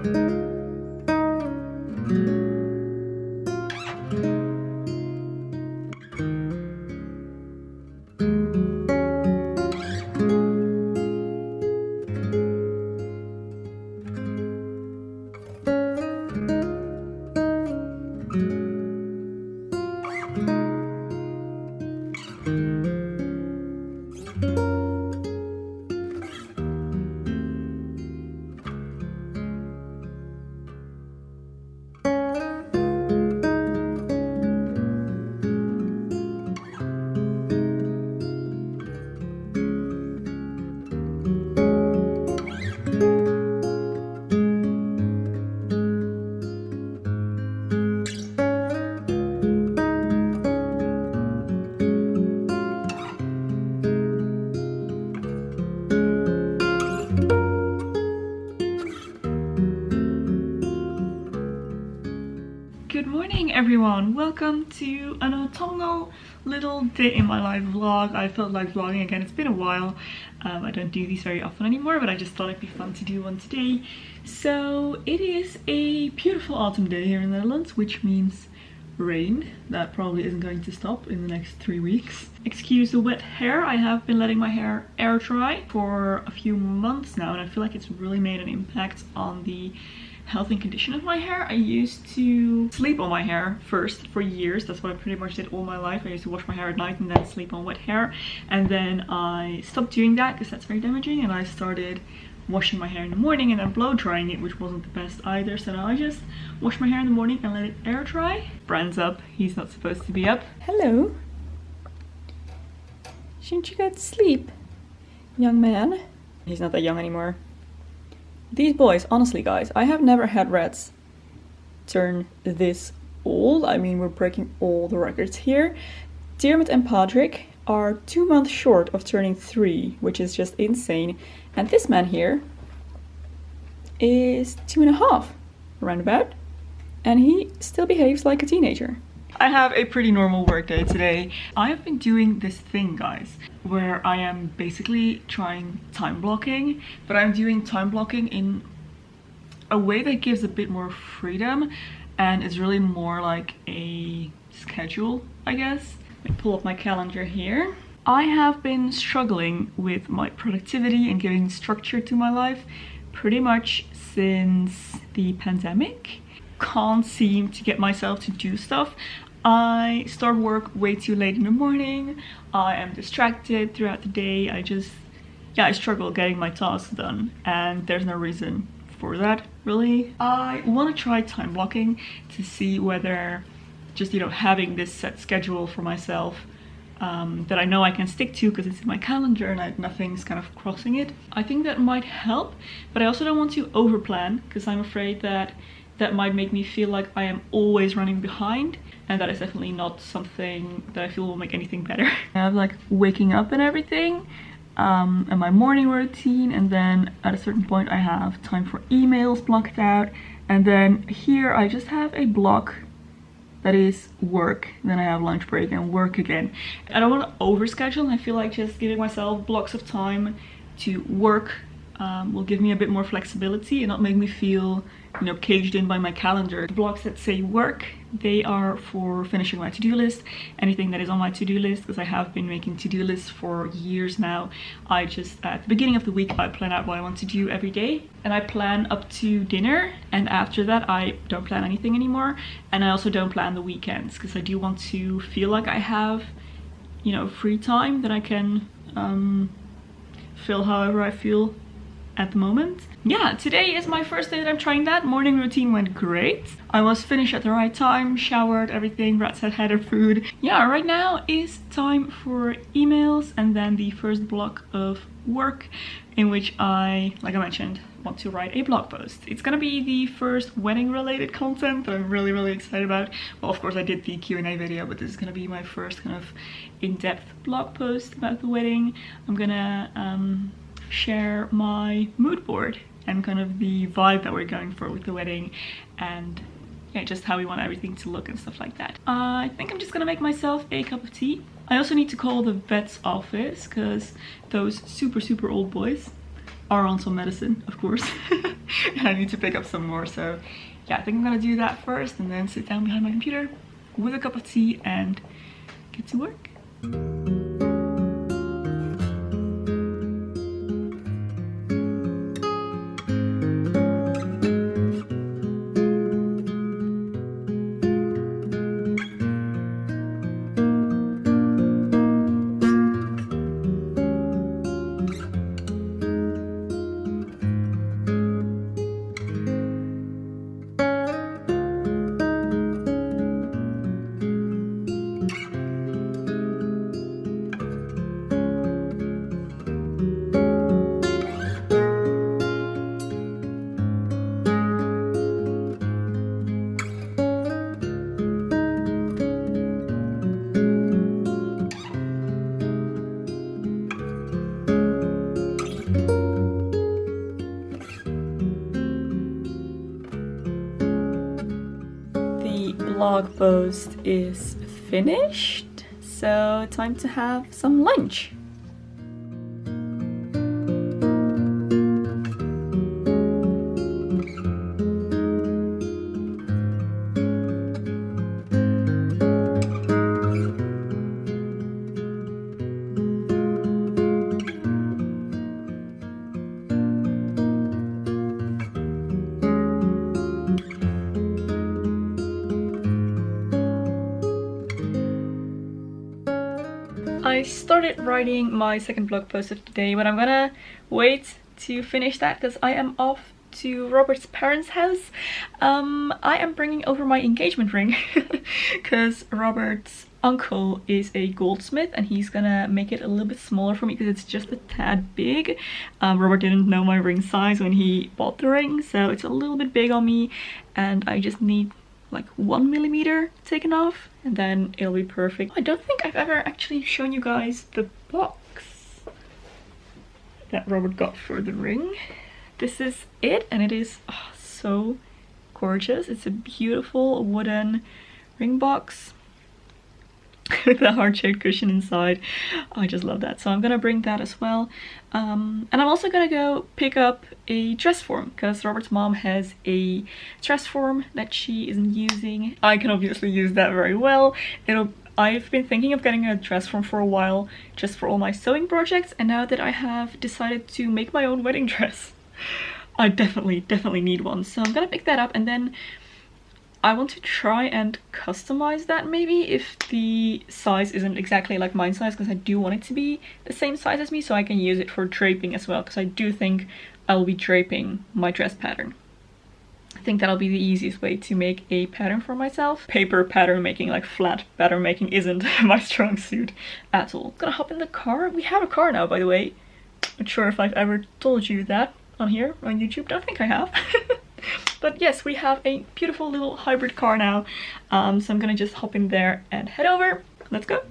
Good morning everyone, welcome to an autumnal little day in my life vlog. I felt like vlogging again, it's been a while. I don't do these very often anymore, but I just thought it'd be fun to do one today. So it is a beautiful autumn day here in the Netherlands, which means rain. That probably isn't going to stop in the next 3 weeks. Excuse the wet hair, I have been letting my hair air dry for a few months now, and I feel like it's really made an impact on the health and condition of my hair. I used to sleep on my hair first for years. That's what I pretty much did all my life. I used to wash my hair at night and then sleep on wet hair, and then I stopped doing that because that's very damaging, and I started washing my hair in the morning and then blow drying it, which wasn't the best either. So now I just wash my hair in the morning and let it air dry. Brand's up, he's not supposed to be up. Hello, shouldn't you go to sleep, young man? He's not that young anymore. These boys, honestly guys, I have never had rats turn this old. I mean, we're breaking all the records here. Dermot and Patrick are 2 months short of turning 3, which is just insane. And this man here is 2.5, roundabout, and he still behaves like a teenager. I have a pretty normal work day today. I have been doing this thing, guys, where I am basically trying time blocking, but I'm doing time blocking in a way that gives a bit more freedom and is really more like a schedule, I guess. Let me pull up my calendar here. I have been struggling with my productivity and giving structure to my life pretty much since the pandemic. Can't seem to get myself to do stuff. I start work way too late in the morning. I am distracted throughout the day. I struggle getting my tasks done, and there's no reason for that, really. I want to try time blocking to see whether just, having this set schedule for myself that I know I can stick to because it's in my calendar and nothing's kind of crossing it. I think that might help, but I also don't want to overplan because I'm afraid that might make me feel like I am always running behind, and that is definitely not something that I feel will make anything better. I have like waking up and everything, and my morning routine, and then at a certain point I have time for emails blocked out, and then here I just have a block that is work, then I have lunch break and work again. I don't want to overschedule, and I feel like just giving myself blocks of time to work will give me a bit more flexibility and not make me feel caged in by my calendar. The blocks that say work, they are for finishing my to-do list, anything that is on my to-do list, because I have been making to-do lists for years now. I just, at the beginning of the week, I plan out what I want to do every day, and I plan up to dinner, and after that I don't plan anything anymore. And I also don't plan the weekends, because I do want to feel like I have free time that I can fill however I feel at the moment. Yeah, today is my first day that I'm trying that. Morning routine went great. I was finished at the right time, showered, everything. Rats had her food. Yeah, right now is time for emails and then the first block of work, in which I, like I mentioned, want to write a blog post. It's gonna be the first wedding related content that I'm really excited about. Well, of course I did the Q&A video, but this is gonna be my first kind of in-depth blog post about the wedding. I'm gonna share my mood board and kind of the vibe that we're going for with the wedding, and yeah, just how we want everything to look and stuff like that. I think I'm just gonna make myself a cup of tea. I also need to call the vet's office because those super old boys are on some medicine, of course. And I need to pick up some more, so yeah, I think I'm gonna do that first and then sit down behind my computer with a cup of tea and get to work. Blog post is finished, so time to have some lunch. I started writing my second blog post of the day, but I'm gonna wait to finish that because I am off to Robert's parents' house. I am bringing over my engagement ring because Robert's uncle is a goldsmith and he's gonna make it a little bit smaller for me because it's just a tad big. Robert didn't know my ring size when he bought the ring, so it's a little bit big on me and I just need like 1 millimeter taken off and then it'll be perfect. I don't think I've ever actually shown you guys the box that Robert got for the ring. This is it and it is so gorgeous. It's a beautiful wooden ring box with a heart-shaped cushion inside. I just love that, so I'm gonna bring that as well. And I'm also gonna go pick up a dress form because Robert's mom has a dress form that she isn't using. I can obviously use that very well. I've been thinking of getting a dress form for a while just for all my sewing projects, and now that I have decided to make my own wedding dress, I definitely need one. So I'm gonna pick that up and then I want to try and customize that maybe if the size isn't exactly like mine size, because I do want it to be the same size as me so I can use it for draping as well, because I do think I will be draping my dress pattern. I think that'll be the easiest way to make a pattern for myself. Paper pattern making, like flat pattern making, isn't my strong suit at all. Gonna hop in the car. We have a car now, by the way. Not sure if I've ever told you that on here on YouTube. Don't think I have. But yes, we have a beautiful little hybrid car now, so I'm gonna just hop in there and head over. Let's go.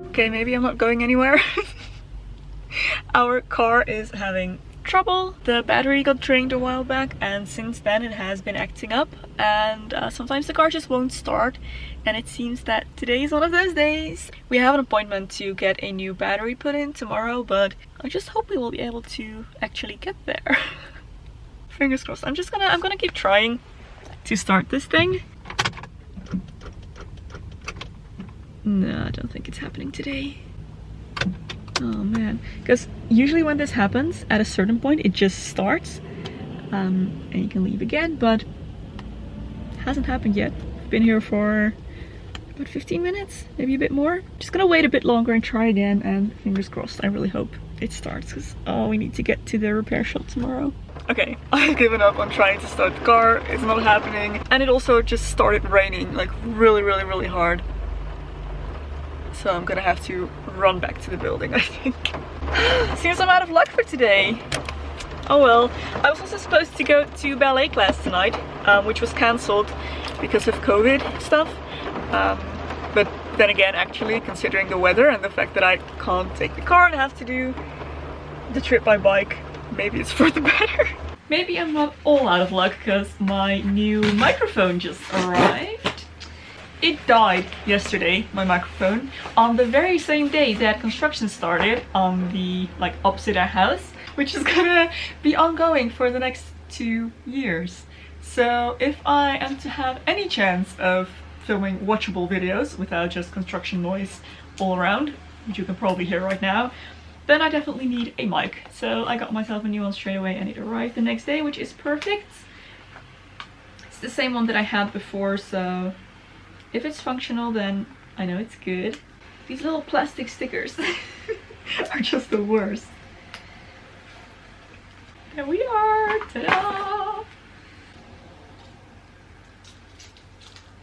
Okay, maybe I'm not going anywhere. Our car is having trouble. The battery got drained a while back and since then it has been acting up, and sometimes the car just won't start, and it seems that today is one of those days. We have an appointment to get a new battery put in tomorrow, but I just hope we will be able to actually get there. Fingers crossed. I'm gonna keep trying to start this thing. No, I don't think it's happening today. Oh man, because usually when this happens, at a certain point it just starts and you can leave again, but it hasn't happened yet. I've been here for about 15 minutes, maybe a bit more. Just gonna wait a bit longer and try again, and fingers crossed, I really hope it starts, because we need to get to the repair shop tomorrow. Okay, I've given up on trying to start the car. It's not happening, and it also just started raining like really hard. so I'm gonna have to run back to the building, I think. Seems I'm out of luck for today. Oh well. I was also supposed to go to ballet class tonight, which was cancelled because of COVID stuff. But then again, actually, considering the weather and the fact that I can't take the car and have to do the trip by bike, maybe it's for the better. Maybe I'm not all out of luck because my new microphone just arrived. It died yesterday, my microphone, on the very same day that construction started on the opposite our house, which is gonna be ongoing for the next 2 years. So if I am to have any chance of filming watchable videos without just construction noise all around, which you can probably hear right now, then I definitely need a mic. So I got myself a new one straight away and it arrived the next day, which is perfect. It's the same one that I had before, so if it's functional then I know it's good. These little plastic stickers are just the worst. There we are! Ta-da!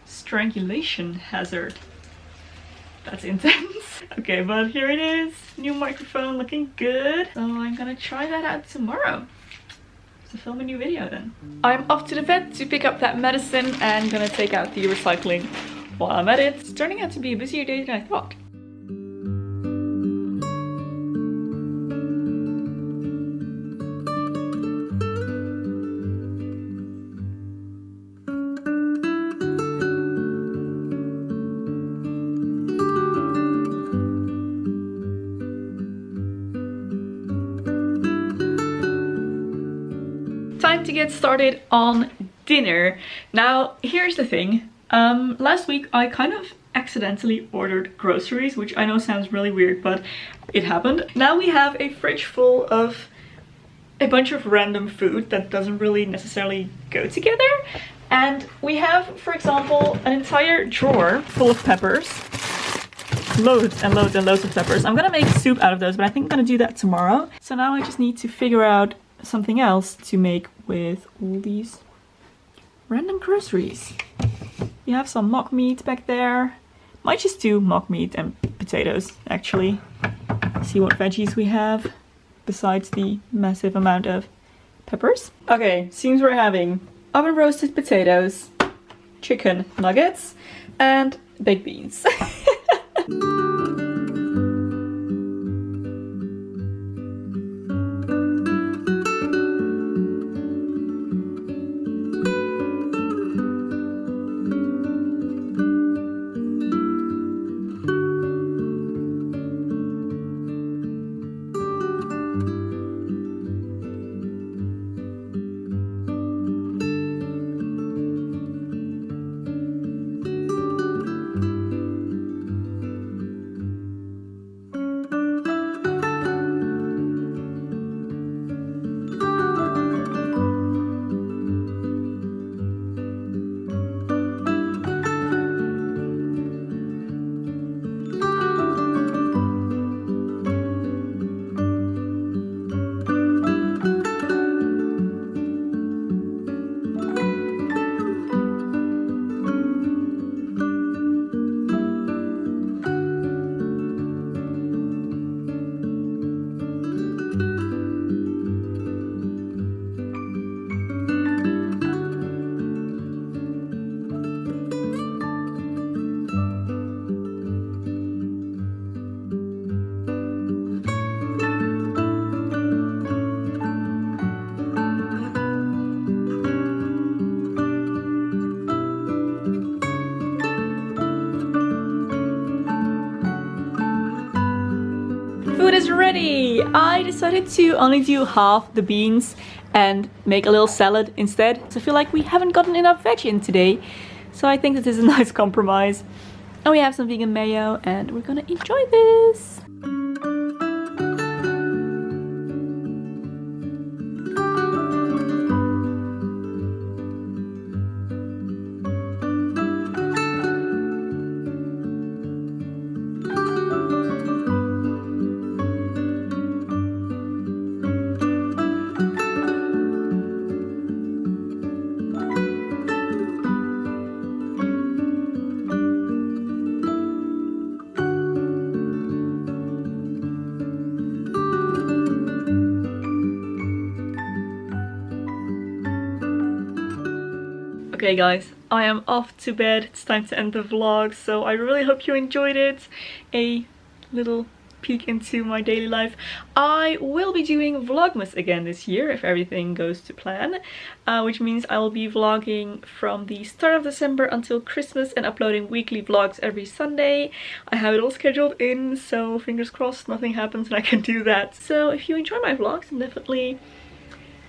Strangulation hazard. That's intense. Okay, but here it is. New microphone, looking good. So I'm gonna try that out tomorrow. To film a new video then. I'm off to the vet to pick up that medicine and gonna take out the recycling while I'm at it. It's turning out to be a busier day than I thought. Time to get started on dinner. Now, here's the thing. Last week I kind of accidentally ordered groceries, which I know sounds really weird, but it happened. Now we have a fridge full of a bunch of random food that doesn't really necessarily go together. And we have, for example, an entire drawer full of peppers. Loads and loads and loads of peppers. I'm gonna make soup out of those, but I think I'm gonna do that tomorrow. So now I just need to figure out something else to make with all these random groceries. We have some mock meat back there. Might just do mock meat and potatoes, actually. See what veggies we have besides the massive amount of peppers. Okay, seems we're having oven roasted potatoes, chicken nuggets, and baked beans. Food is ready! I decided to only do half the beans and make a little salad instead. So I feel like we haven't gotten enough veg in today. So I think that this is a nice compromise. And we have some vegan mayo and we're gonna enjoy this! Okay guys, I am off to bed. It's time to end the vlog, so I really hope you enjoyed it. A little peek into my daily life. I will be doing Vlogmas again this year if everything goes to plan, which means I will be vlogging from the start of December until Christmas and uploading weekly vlogs every Sunday. I have it all scheduled in, so fingers crossed nothing happens and I can do that. So if you enjoy my vlogs, then definitely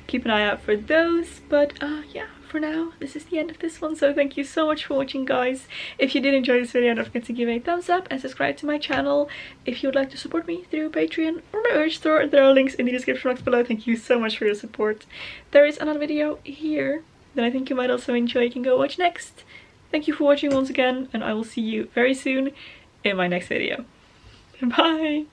keep an eye out for those. But yeah, for now this is the end of this one, so thank you so much for watching guys. If you did enjoy this video, don't forget to give it a thumbs up and subscribe to my channel. If you would like to support me through Patreon or my merch store, there are links in the description box below. Thank you so much for your support. There is another video here that I think you might also enjoy. You can go watch next. Thank you for watching once again, and I will see you very soon in my next video. Bye!